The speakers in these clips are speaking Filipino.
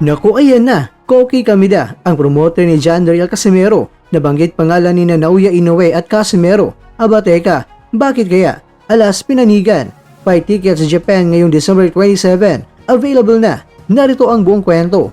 Naku, ayan na, Koki Kamida, ang promoter ni John Daryl Casimero. Nabanggit pangalan ni Naoya Inoue at Casimero. Aba teka, bakit kaya? Alas pinanigan. Fight tickets sa Japan ngayong December 27. Available na. Narito ang buong kwento.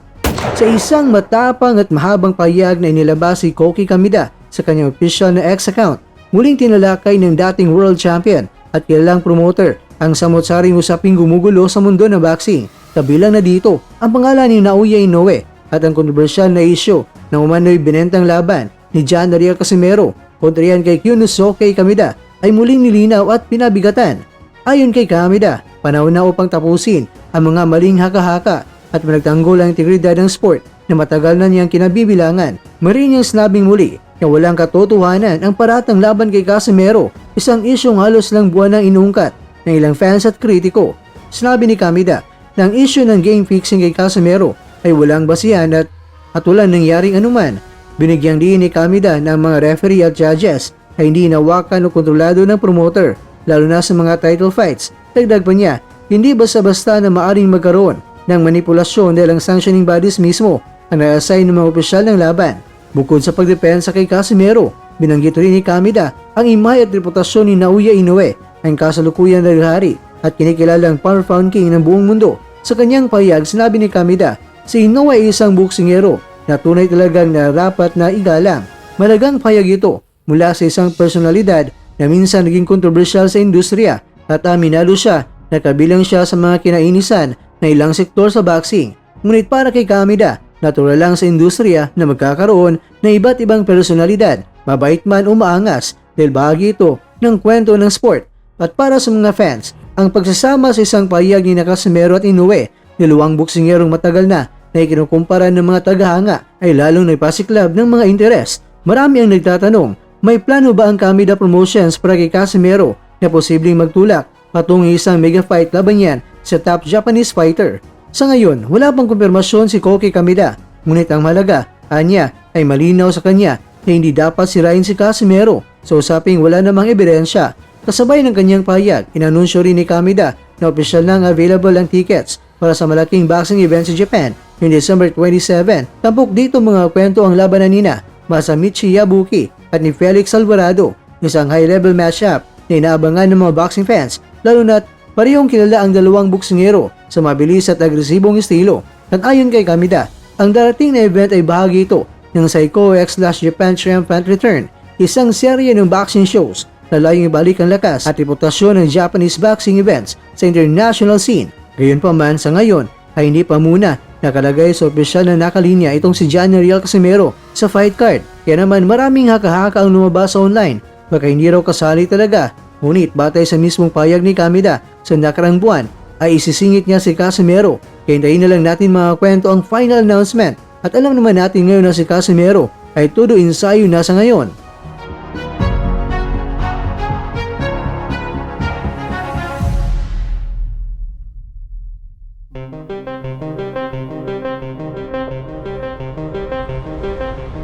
Sa isang matapang at mahabang pahayag na inilabas si Koki Kamida sa kanyang official na X account, muling tinalakay ng dating world champion at kilalang promoter ang samot-saring usaping gumugulo sa mundo ng boxing. Kabilang na dito ang pangalan ni Naoya Inoue at ang kontrobersyal na isyu na umano'y binentang laban ni John Daryl Casimero kontra yan kay Kyunosuke Kamida ay muling nilinaw at pinabigatan. Ayon kay Kamida, panahon na upang tapusin ang mga maling haka-haka at managtanggol ang integridad ng sport na matagal na niyang kinabibilangan. Marin niyang sinabing muli na walang katotohanan ang paratang laban kay Casimero, isang isyong halos lang buwan nang inuungkat ng ilang fans at kritiko. Sinabi ni Kamida na ang isyu ng game fixing kay Casimero ay walang basihan at walang nangyaring anuman. Binigyang diin ni Kamida ng mga referee at judges ay hindi nawakan o kontrolado ng promoter, lalo na sa mga title fights. Dagdag pa niya, hindi basta-basta na maaring magkaroon ng manipulasyon dahil ang sanctioning bodies mismo ang na-assign ng mga opisyal ng laban. Bukod sa pagdepensa kay Casimero, binanggit rin ni Kamida ang imahe at reputasyon ni Naoya Inoue, ang kasalukuyan na hari at kinikilalang power found king ng buong mundo. Sa kanyang pahayag, sinabi ni Kamida, si Inoue ay isang boksingero na tunay talagang narapat na igalang. Malagang pahayag ito mula sa isang personalidad na minsan naging kontrobersyal sa industriya at aminado siya na kabilang siya sa mga kinainisan na ilang sektor sa boxing. Ngunit para kay Kamida, natural lang sa industriya na magkakaroon ng iba't ibang personalidad, mabait man o maangas dahil bahagi ito ng kwento ng sport. At para sa mga fans, ang pagsasama sa isang pahayag ni Casimero at Inoue, niluwang boksingerong matagal na ikinukumpara ng mga tagahanga ay lalong naipasiklab ng mga interes. Marami ang nagtatanong, may plano ba ang Kamida Promotions para kay Casimero na posibleng magtulak patungong isang mega fight laban yan sa top Japanese fighter? Sa ngayon, wala pang kumpirmasyon si Koki Kamida, ngunit ang mahalaga, anya, ay malinaw sa kanya na hindi dapat sirain si Casimero sa usaping wala namang ebidensya. Kasabay ng kanyang pahayag, inanunsyo rin ni Kamida na opisyal nang available ang tickets para sa malaking boxing event sa Japan noong December 27. Tampok dito mga kwento ang labanan nina Masamichi Yabuki at ni Felix Alvarado, isang high-level matchup na inaabangan ng mga boxing fans, lalo na't parehong kilala ang dalawang boksingero sa mabilis at agresibong estilo. At ayon kay Kamida, ang darating na event ay bahagi ito ng Saiko X/Japan Triumphant Return, isang serye ng boxing shows na layong ibalik ang lakas at reputasyon ng Japanese boxing events sa international scene. Gayunpaman sa ngayon ay hindi pa muna nakalagay sa opisyal na nakalinya itong si John Daryl Casimero sa fight card. Kaya naman maraming haka-haka ang lumabas sa online. Baka hindi raw kasali talaga. Ngunit batay sa mismong payag ni Kamida sa nakarang buwan ay isisingit niya si Casimero. Kaya hintayin na lang natin mga kwento ang final announcement. At alam naman natin ngayon na si Casimero ay todo ensayo na sa ngayon.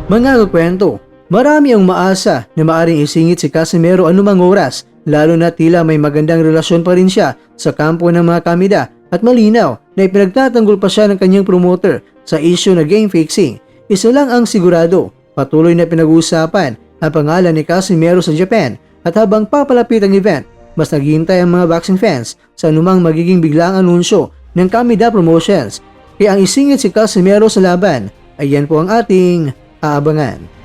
Mga kakwento, marami ang maasa na maaring isingit si Casimero anumang oras, lalo na tila may magandang relasyon pa rin siya sa kampo ng mga Kamida at malinaw na ipinagtatanggol pa siya ng kanyang promoter sa issue na game fixing. Isa lang ang sigurado, patuloy na pinag-uusapan ang pangalan ni Casimero sa Japan at habang papalapit ang event, mas naghihintay ang mga boxing fans sa anumang magiging biglang anunsyo ng Kamida Promotions. Kaya ang isingit si Casimero sa laban, ayan po ang ating aabangan.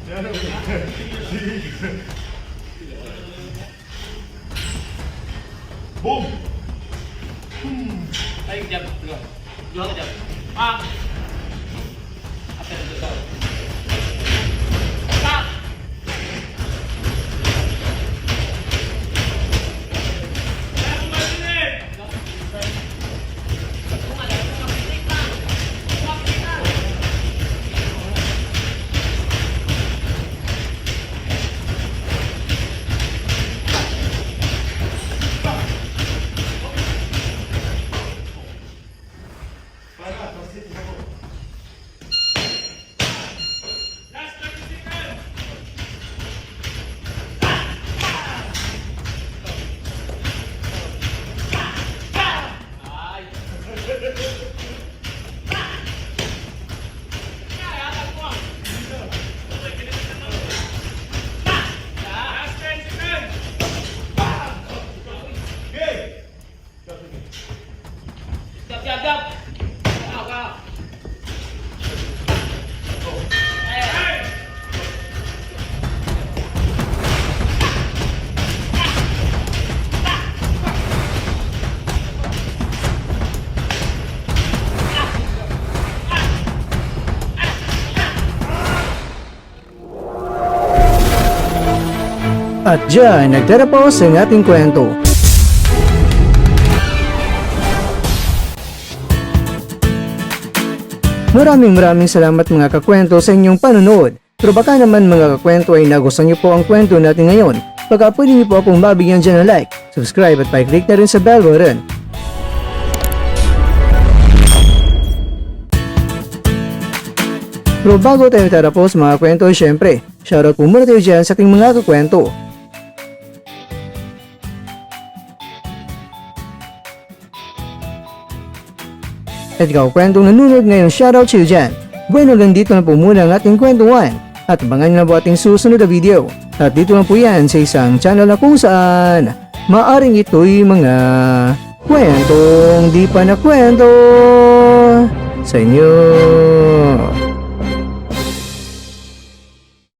Boom! Ay, jab. Dua. Dua ke jab. Ah. Apa yang tu tahu? Tak. Jab, jab, jab. Kau, kau. At dyan, nagtatapos ang ating kwento. Maraming salamat mga kakwento sa inyong panonood. Pero baka naman mga kakwento ay nagustuhan niyo po ang kwento natin ngayon. Baka pwede niyo po akong mabigyan dyan ng like, subscribe at pa-click na rin sa bell button. Pero bago tayo tatapos mga kwento, syempre, shoutout po muna tayo dyan sa ating mga kakwento. At ikaw kwentong nanonood ngayon, shoutout sa iyo dyan. Bueno, hanggang dito na po muna ang ating kwentuhan. At abangan nyo na po ating susunod na video. At dito lang po yan sa isang channel na kung saan maaring ito'y mga kwentong di pa na kwento sa inyo.